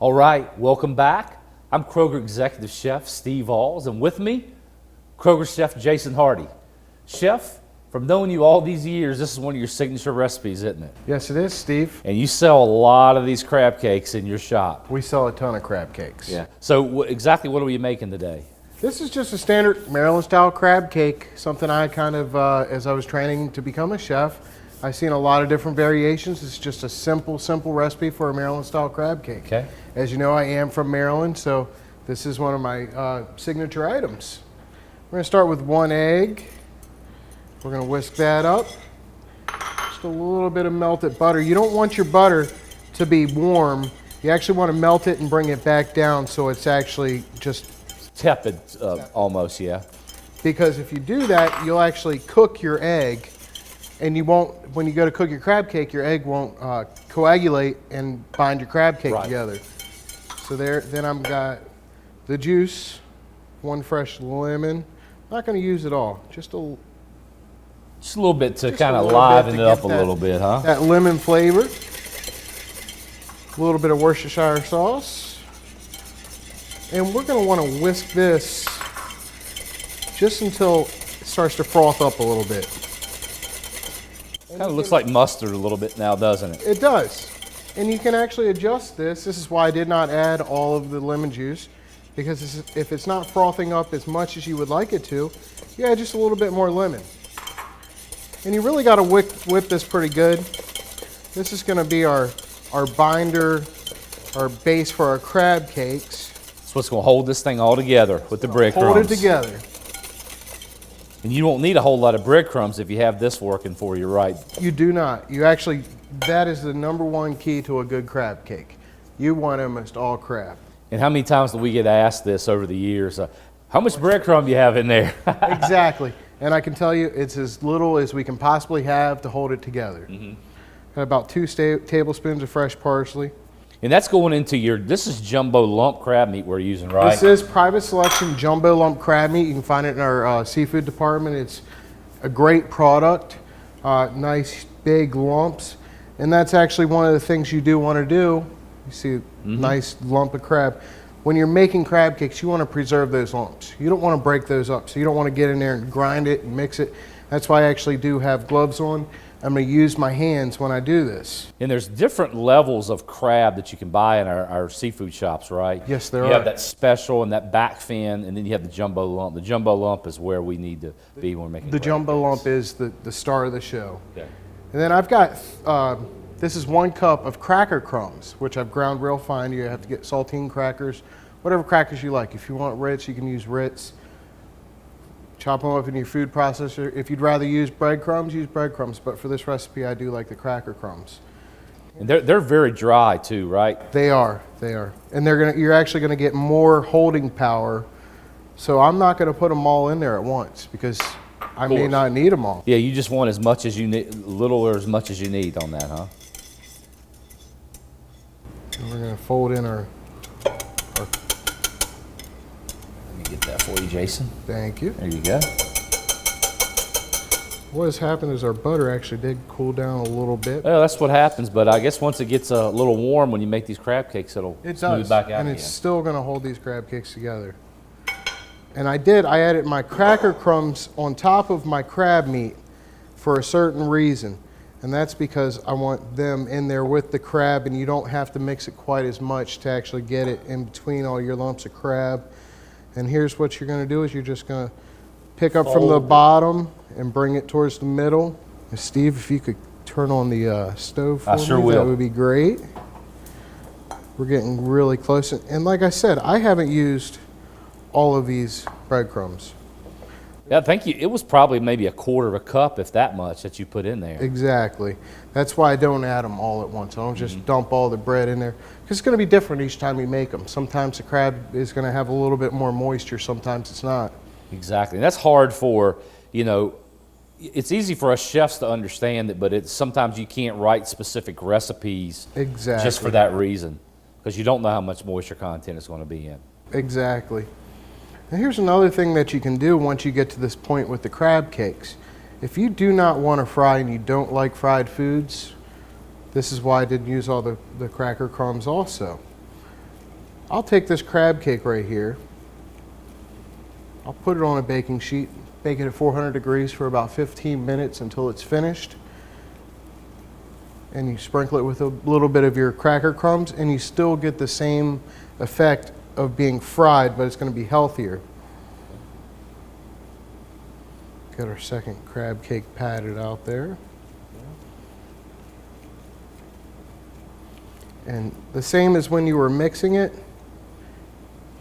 All right, welcome back. I'm Kroger Executive Chef Steve Alls, and with me, Kroger Chef Jason Hardy. Chef, from knowing you all these years, this is one of your signature recipes, isn't it? Yes, it is, Steve. And you sell a lot of these crab cakes in your shop. We sell a ton of crab cakes. Yeah. So exactly what are you making today? This is just a standard Maryland-style crab cake, something I kind of, as I was training to become a chef, I've seen a lot of different variations. It's just a simple recipe for a Maryland-style crab cake. Okay. As you know, I am from Maryland, so this is one of my signature items. We're gonna start with 1 egg. We're gonna whisk that up. Just a little bit of melted butter. You don't want your butter to be warm. You actually want to melt it and bring it back down so it's actually just tepid, almost, yeah. Because if you do that, you'll actually cook your egg, and you won't, when you go to cook your crab cake, your egg won't coagulate and bind your crab cake together. So there, then I've got the juice, 1 fresh lemon. Not going to use it all, just a little bit to kind of liven it up a little bit, huh? That lemon flavor. A little bit of Worcestershire sauce. And we're going to want to whisk this just until it starts to froth up a little bit. Kind of looks like mustard a little bit now, doesn't it? It does. And you can actually adjust this. This is why I did not add all of the lemon juice, because if it's not frothing up as much as you would like it to, you add just a little bit more lemon. And you really got to whip this pretty good. This is going to be our binder, our base for our crab cakes. It's what's going to hold this thing all together with the breadcrumbs. Hold it together. And you won't need a whole lot of breadcrumbs if you have this working for you, right? You do not. You actually, that is the #1 key to a good crab cake. You want almost all crab. And how many times do we get asked this over the years? How much breadcrumb do you have in there? Exactly. And I can tell you, it's as little as we can possibly have to hold it together. Got about 2 tablespoons of fresh parsley. And that's going into this is jumbo lump crab meat we're using, right? This is Private Selection Jumbo Lump Crab Meat. You can find it in our seafood department. It's a great product, nice big lumps. And that's actually one of the things you do want to do. You see a nice lump of crab. When you're making crab cakes, you want to preserve those lumps. You don't want to break those up, so you don't want to get in there and grind it and mix it. That's why I actually do have gloves on. I'm going to use my hands when I do this. And there's different levels of crab that you can buy in our seafood shops, right? Yes, there are. You have that special and that back fin, and then you have the jumbo lump. The jumbo lump is where we need to be when we're making the crab jumbo cakes. lump is the star of the show. Okay. And then I've got, this is 1 cup of cracker crumbs, which I've ground real fine. You have to get saltine crackers, whatever crackers you like. If you want Ritz, you can use Ritz. Chop them up in your food processor. If you'd rather use breadcrumbs, use breadcrumbs. But for this recipe, I do like the cracker crumbs. And they're very dry too, right? They are. And you're actually gonna get more holding power. So I'm not gonna put them all in there at once because I may not need them all. Yeah, you just want as much as you need, little or as much as you need on that, huh? And we're gonna fold in our. Let me get that for you, Jason. Thank you. There you go. What has happened is our butter actually did cool down a little bit. Well, that's what happens, but I guess once it gets a little warm when you make these crab cakes, it'll smooth back out and again. it's still gonna hold these crab cakes together. And I added my cracker crumbs on top of my crab meat for a certain reason. And that's because I want them in there with the crab, and you don't have to mix it quite as much to actually get it in between all your lumps of crab. And here's what you're gonna do is you're just gonna pick up from the bottom and bring it towards the middle. And Steve, if you could turn on the stove for me, that would be great. We're getting really close. And like I said, I haven't used all of these breadcrumbs. Yeah, thank you. It was probably maybe 1/4 cup, if that much, that you put in there. Exactly. That's why I don't add them all at once. I don't just dump all the bread in there. Because it's going to be different each time you make them. Sometimes the crab is going to have a little bit more moisture. Sometimes it's not. Exactly. And that's hard for, it's easy for us chefs to understand it, but sometimes you can't write specific recipes just for that reason. Because you don't know how much moisture content is going to be in. Exactly. And here's another thing that you can do once you get to this point with the crab cakes. If you do not want to fry and you don't like fried foods, this is why I didn't use all the cracker crumbs also. I'll take this crab cake right here. I'll put it on a baking sheet, bake it at 400 degrees for about 15 minutes until it's finished. And you sprinkle it with a little bit of your cracker crumbs, and you still get the same effect of being fried, but it's going to be healthier. Got our second crab cake patted out there. And the same as when you were mixing it,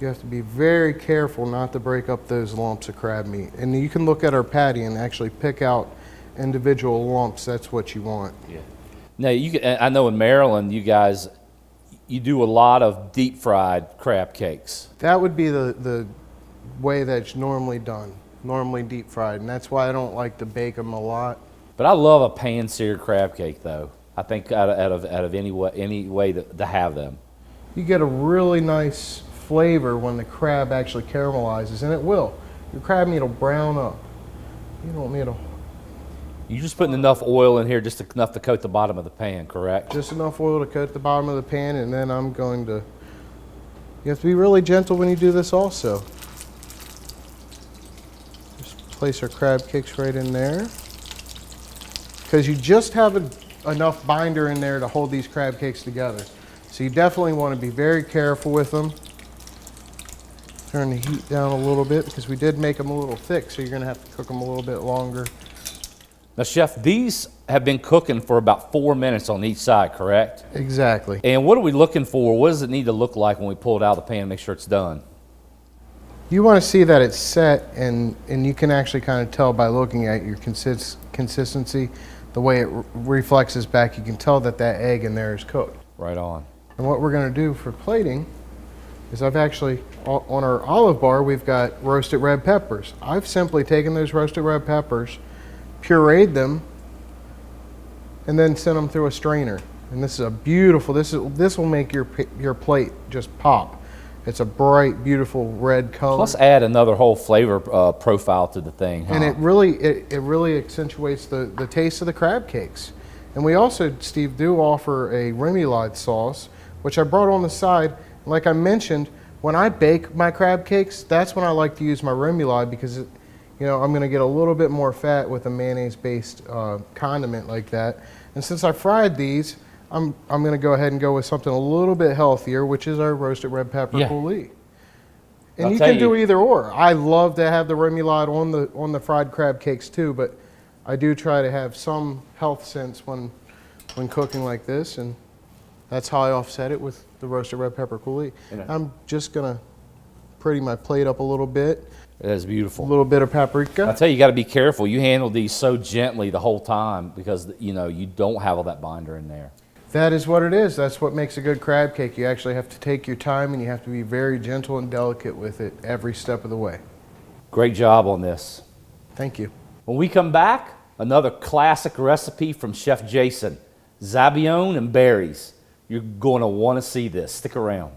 you have to be very careful not to break up those lumps of crab meat. And you can look at our patty and actually pick out individual lumps. That's what you want. Yeah. Now, I know in Maryland, you guys, you do a lot of deep fried crab cakes. That would be the way that's normally done, normally deep fried. And that's why I don't like to bake them a lot. But I love a pan-seared crab cake, though. I think out of any way to have them. You get a really nice flavor when the crab actually caramelizes, and it will. Your crab meat will brown up. You don't need a... You're just putting enough oil in here, just enough to coat the bottom of the pan, correct? Just enough oil to coat the bottom of the pan, and then I'm going to... You have to be really gentle when you do this also. Just place our crab cakes right in there. Because you just have enough binder in there to hold these crab cakes together. So you definitely want to be very careful with them. Turn the heat down a little bit because we did make them a little thick, so you're going to have to cook them a little bit longer. Now, Chef, these have been cooking for about 4 minutes on each side, correct? Exactly. And what are we looking for? What does it need to look like when we pull it out of the pan and make sure it's done? You want to see that it's set, and you can actually kind of tell by looking at your consistency, the way it reflexes back. You can tell that that egg in there is cooked. Right on. And what we're going to do for plating is I've actually, on our olive bar, we've got roasted red peppers. I've simply taken those roasted red peppers, pureed them, and then sent them through a strainer. And this is a beautiful, this will make your plate just pop. It's a bright, beautiful red color. Plus add another whole flavor profile to the thing. And it really accentuates the taste of the crab cakes. And we also, Steve, do offer a remoulade sauce, which I brought on the side. Like I mentioned, when I bake my crab cakes, that's when I like to use my remoulade because I'm going to get a little bit more fat with a mayonnaise-based condiment like that. And since I fried these, I'm going to go ahead and go with something a little bit healthier, which is our roasted red pepper coulis. And you can do either or. I love to have the remoulade on the fried crab cakes too, but I do try to have some health sense when cooking like this, and that's how I offset it with the roasted red pepper coulis. I'm just going to pretty my plate up a little bit. That's beautiful. A little bit of paprika. I tell you got to be careful. You handle these so gently the whole time because you don't have all that binder in there. That is what it is. That's what makes a good crab cake. You actually have to take your time and you have to be very gentle and delicate with it every step of the way. Great job on this. Thank you. When we come back, another classic recipe from Chef Jason, Zabione and berries. You're going to want to see this. Stick around.